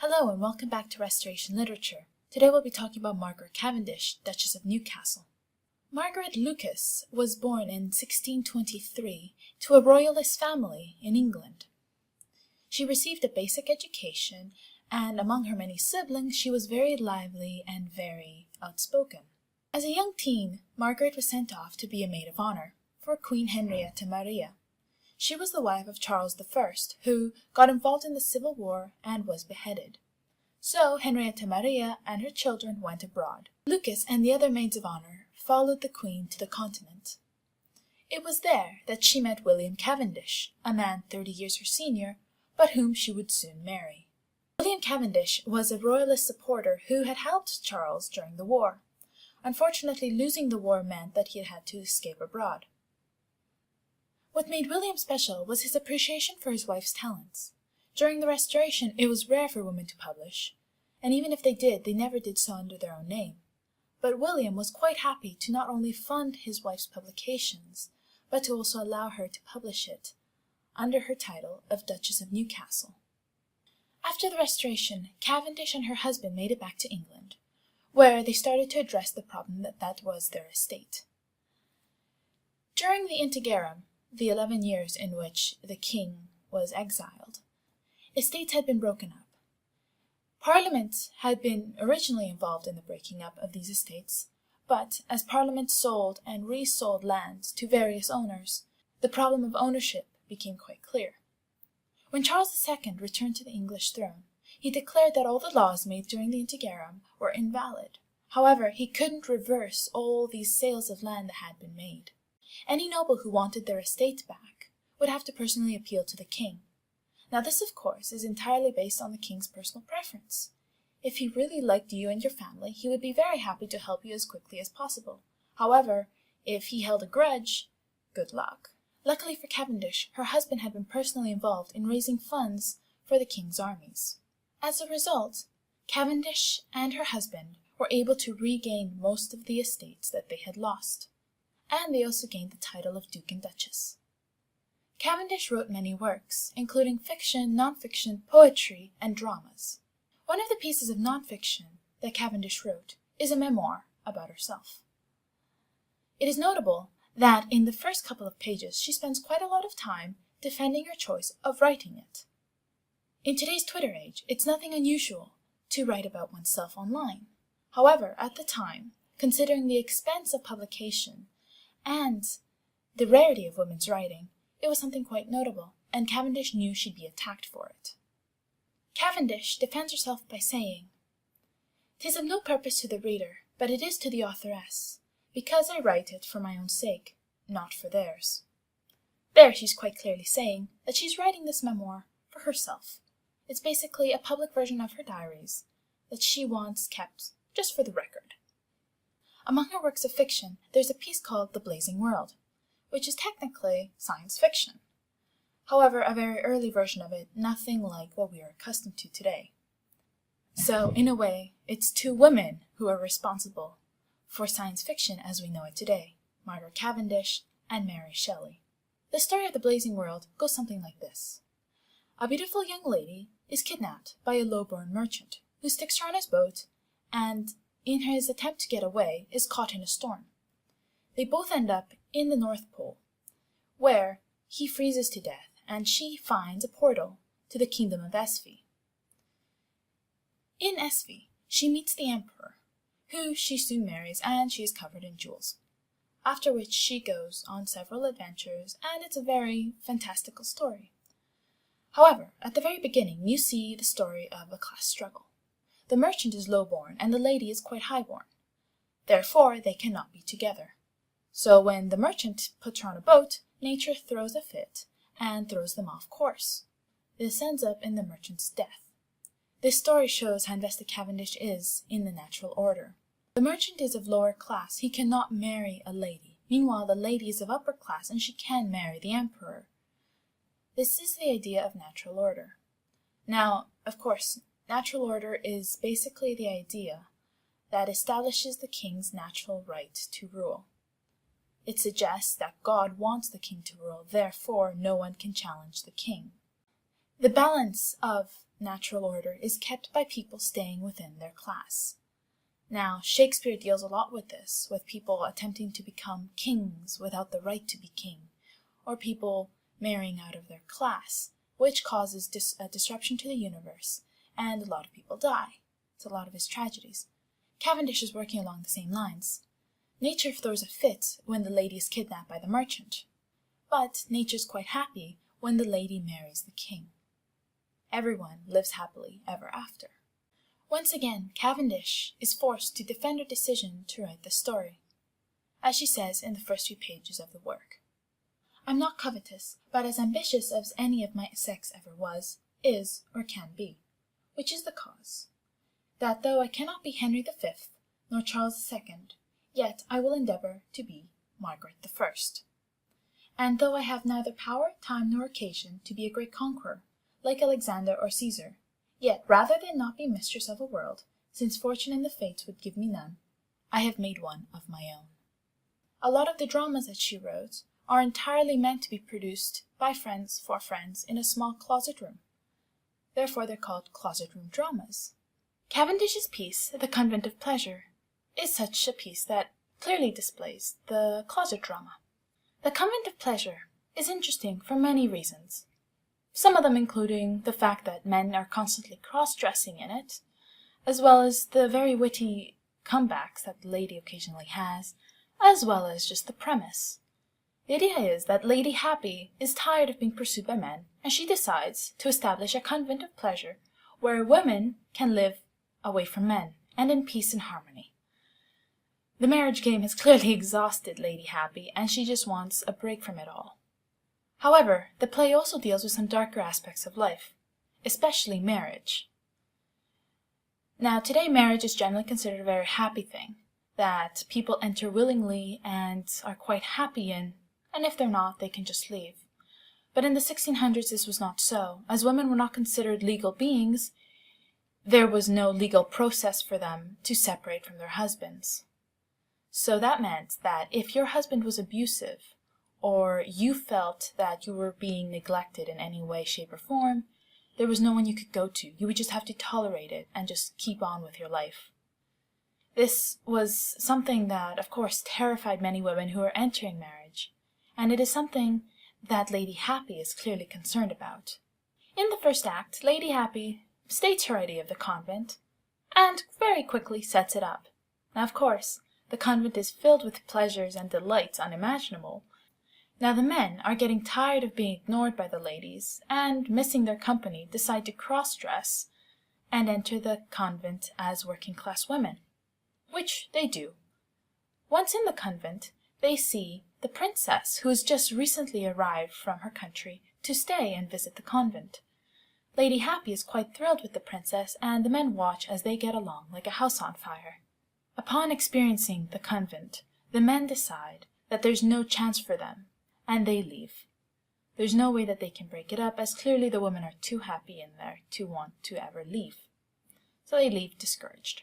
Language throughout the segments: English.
Hello and welcome back to Restoration Literature. Today we'll be talking about Margaret Cavendish, Duchess of Newcastle. Margaret Lucas was born in 1623 to a royalist family in England. She received a basic education, and among her many siblings she was very lively and very outspoken. As a young teen, Margaret was sent off to be a maid of honor for Queen Henrietta Maria. She was the wife of Charles I, who got involved in the Civil War and was beheaded. So Henrietta Maria and her children went abroad. Lucas and the other maids of honor followed the Queen to the continent. It was there that she met William Cavendish, a man 30 years her senior, but whom she would soon marry. William Cavendish was a royalist supporter who had helped Charles during the war. Unfortunately, losing the war meant that he had to escape abroad. What made William special was his appreciation for his wife's talents. During the Restoration, it was rare for women to publish, and even if they did, they never did so under their own name. But William was quite happy to not only fund his wife's publications, but to also allow her to publish it under her title of Duchess of Newcastle. After the Restoration, Cavendish and her husband made it back to England, where they started to address the problem that was their estate. During the Interim, the 11 years in which the king was exiled, estates had been broken up. Parliament had been originally involved in the breaking up of these estates, but as Parliament sold and resold lands to various owners, the problem of ownership became quite clear. When Charles II returned to the English throne, he declared that all the laws made during the Interim were invalid. However, he couldn't reverse all these sales of land that had been made. Any noble who wanted their estate back would have to personally appeal to the king. Now this, of course, is entirely based on the king's personal preference. If he really liked you and your family, he would be very happy to help you as quickly as possible. However, if he held a grudge, good luck. Luckily for Cavendish, her husband had been personally involved in raising funds for the king's armies. As a result, Cavendish and her husband were able to regain most of the estates that they had lost. And they also gained the title of Duke and Duchess. Cavendish wrote many works, including fiction, nonfiction, poetry, and dramas. One of the pieces of nonfiction that Cavendish wrote is a memoir about herself. It is notable that in the first couple of pages she spends quite a lot of time defending her choice of writing it. In today's Twitter age, it's nothing unusual to write about oneself online. However, at the time, considering the expense of publication and the rarity of women's writing, it was something quite notable, and Cavendish knew she'd be attacked for it. Cavendish defends herself by saying, "'Tis of no purpose to the reader, but it is to the authoress, because I write it for my own sake, not for theirs." There she's quite clearly saying that she's writing this memoir for herself. It's basically a public version of her diaries that she wants kept just for the record. Among her works of fiction, there's a piece called The Blazing World, which is technically science fiction. However, a very early version of it, nothing like what we are accustomed to today. So, in a way, it's two women who are responsible for science fiction as we know it today, Margaret Cavendish and Mary Shelley. The story of The Blazing World goes something like this. A beautiful young lady is kidnapped by a low-born merchant who sticks her on his boat and, in his attempt to get away, is caught in a storm. They both end up in the North Pole, where he freezes to death, and she finds a portal to the kingdom of Esfi. In Esfi, she meets the emperor, who she soon marries, and she is covered in jewels. After which she goes on several adventures, and it's a very fantastical story. However, at the very beginning, you see the story of a class struggle. The merchant is low-born, and the lady is quite high-born. Therefore, they cannot be together. So when the merchant puts her on a boat, nature throws a fit and throws them off course. This ends up in the merchant's death. This story shows how invested Cavendish is in the natural order. The merchant is of lower class. He cannot marry a lady. Meanwhile, the lady is of upper class, and she can marry the emperor. This is the idea of natural order. Now, of course, natural order is basically the idea that establishes the king's natural right to rule. It suggests that God wants the king to rule, therefore no one can challenge the king. The balance of natural order is kept by people staying within their class. Now, Shakespeare deals a lot with this, with people attempting to become kings without the right to be king, or people marrying out of their class, which causes a disruption to the universe, and a lot of people die. It's a lot of his tragedies. Cavendish is working along the same lines. Nature throws a fit when the lady is kidnapped by the merchant, but nature's quite happy when the lady marries the king. Everyone lives happily ever after. Once again, Cavendish is forced to defend her decision to write the story. As she says in the first few pages of the work, "I'm not covetous, but as ambitious as any of my sex ever was, is, or can be, which is the cause, that though I cannot be Henry V, nor Charles II, yet I will endeavour to be Margaret I. And though I have neither power, time, nor occasion to be a great conqueror, like Alexander or Caesar, yet rather than not be mistress of a world, since fortune and the fates would give me none, I have made one of my own." A lot of the dramas that she wrote are entirely meant to be produced by friends for friends in a small closet room. Therefore they're called closet room dramas. Cavendish's piece, The Convent of Pleasure, is such a piece that clearly displays the closet drama. The Convent of Pleasure is interesting for many reasons, some of them including the fact that men are constantly cross-dressing in it, as well as the very witty comebacks that the lady occasionally has, as well as just the premise. The idea is that Lady Happy is tired of being pursued by men, and she decides to establish a convent of pleasure where women can live away from men, and in peace and harmony. The marriage game has clearly exhausted Lady Happy, and she just wants a break from it all. However, the play also deals with some darker aspects of life, especially marriage. Now, today marriage is generally considered a very happy thing, that people enter willingly and are quite happy in, and if they're not, they can just leave. But in the 1600s this was not so. As women were not considered legal beings, there was no legal process for them to separate from their husbands. So that meant that if your husband was abusive, or you felt that you were being neglected in any way, shape, or form, there was no one you could go to. You would just have to tolerate it and just keep on with your life. This was something that, of course, terrified many women who were entering marriage, and it is something that Lady Happy is clearly concerned about. In the first act, Lady Happy states her idea of the convent, and very quickly sets it up. Now, of course, the convent is filled with pleasures and delights unimaginable. Now the men are getting tired of being ignored by the ladies, and missing their company, decide to cross-dress and enter the convent as working-class women, which they do. Once in the convent, they see the princess, who has just recently arrived from her country, to stay and visit the convent. Lady Happy is quite thrilled with the princess, and the men watch as they get along like a house on fire. Upon experiencing the convent, the men decide that there's no chance for them, and they leave. There's no way that they can break it up, as clearly the women are too happy in there to want to ever leave. So they leave discouraged.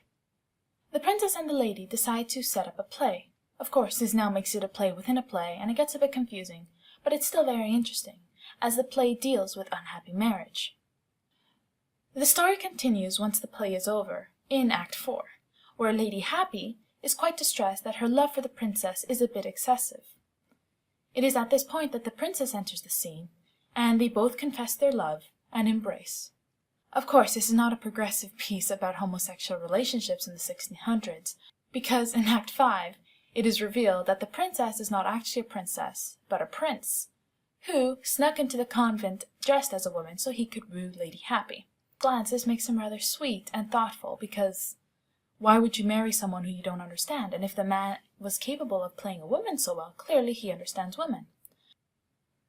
The princess and the lady decide to set up a play. Of course, this now makes it a play within a play, and it gets a bit confusing, but it's still very interesting, as the play deals with unhappy marriage. The story continues once the play is over, in Act 4, where Lady Happy is quite distressed that her love for the princess is a bit excessive. It is at this point that the princess enters the scene, and they both confess their love and embrace. Of course, this is not a progressive piece about homosexual relationships in the 1600s, because in Act 5, it is revealed that the princess is not actually a princess, but a prince, who snuck into the convent dressed as a woman so he could woo Lady Happy. At a glance, this makes him rather sweet and thoughtful, because why would you marry someone who you don't understand? And if the man was capable of playing a woman so well, clearly he understands women.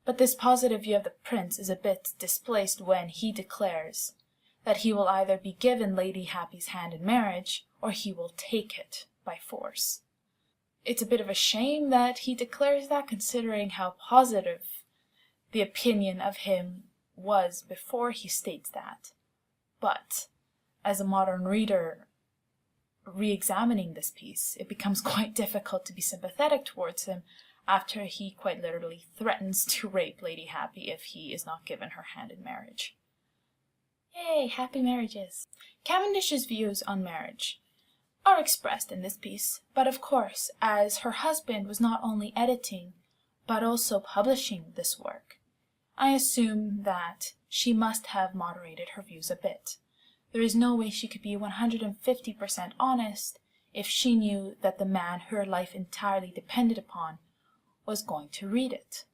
But this positive view of the prince is a bit displaced when he declares that he will either be given Lady Happy's hand in marriage, or he will take it by force. It's a bit of a shame that he declares that, considering how positive the opinion of him was before he states that. But, as a modern reader re-examining this piece, it becomes quite difficult to be sympathetic towards him after he quite literally threatens to rape Lady Happy if he is not given her hand in marriage. Yay, happy marriages! Cavendish's views on marriage are expressed in this piece, but of course, as her husband was not only editing, but also publishing this work, I assume that she must have moderated her views a bit. There is no way she could be 150% honest if she knew that the man her life entirely depended upon was going to read it.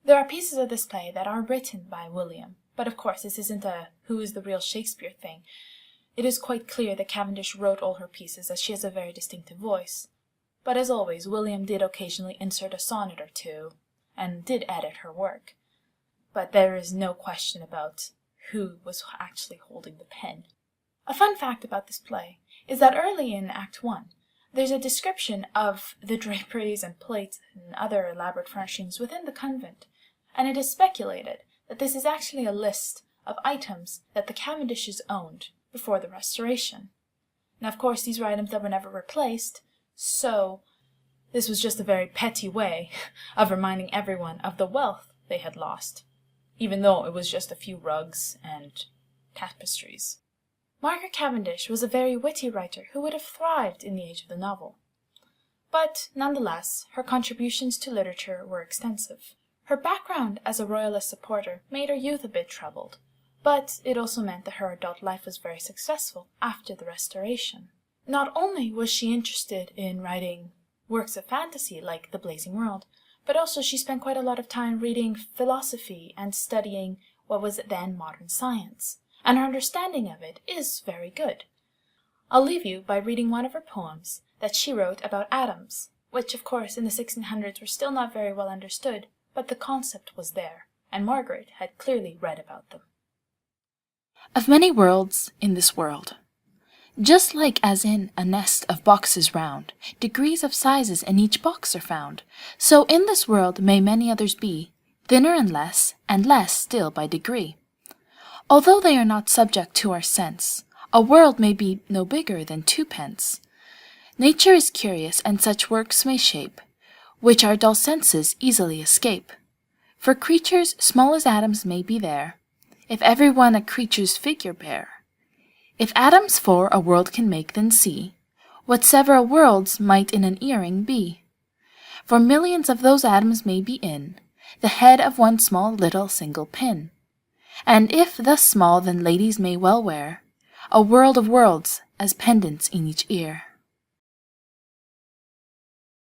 There are pieces of this play that are written by William, but of course this isn't a who is the real Shakespeare thing. It is quite clear that Cavendish wrote all her pieces, as she has a very distinctive voice. But as always, William did occasionally insert a sonnet or two, and did edit her work. But there is no question about who was actually holding the pen. A fun fact about this play is that early in Act 1, there's a description of the draperies and plates and other elaborate furnishings within the convent, and it is speculated that this is actually a list of items that the Cavendishes owned before the Restoration. Now, of course, these were items that were never replaced, so this was just a very petty way of reminding everyone of the wealth they had lost, even though it was just a few rugs and tapestries. Margaret Cavendish was a very witty writer who would have thrived in the age of the novel. But, nonetheless, her contributions to literature were extensive. Her background as a royalist supporter made her youth a bit troubled, but it also meant that her adult life was very successful after the Restoration. Not only was she interested in writing works of fantasy like The Blazing World, but also she spent quite a lot of time reading philosophy and studying what was then modern science, and her understanding of it is very good. I'll leave you by reading one of her poems that she wrote about atoms, which of course in the 1600s were still not very well understood, but the concept was there, and Margaret had clearly read about them. Of many worlds in this world, just like as in a nest of boxes round, degrees of sizes in each box are found, so in this world may many others be, thinner and less still by degree. Although they are not subject to our sense, a world may be no bigger than 2d. Nature is curious, and such works may shape, which our dull senses easily escape. For creatures small as atoms may be there, if every one a creature's figure bear. If atoms 4 a world can make, then see what several worlds might in an earring be. For millions of those atoms may be in the head of one small little single pin. And if thus small, then ladies may well wear a world of worlds as pendants in each ear.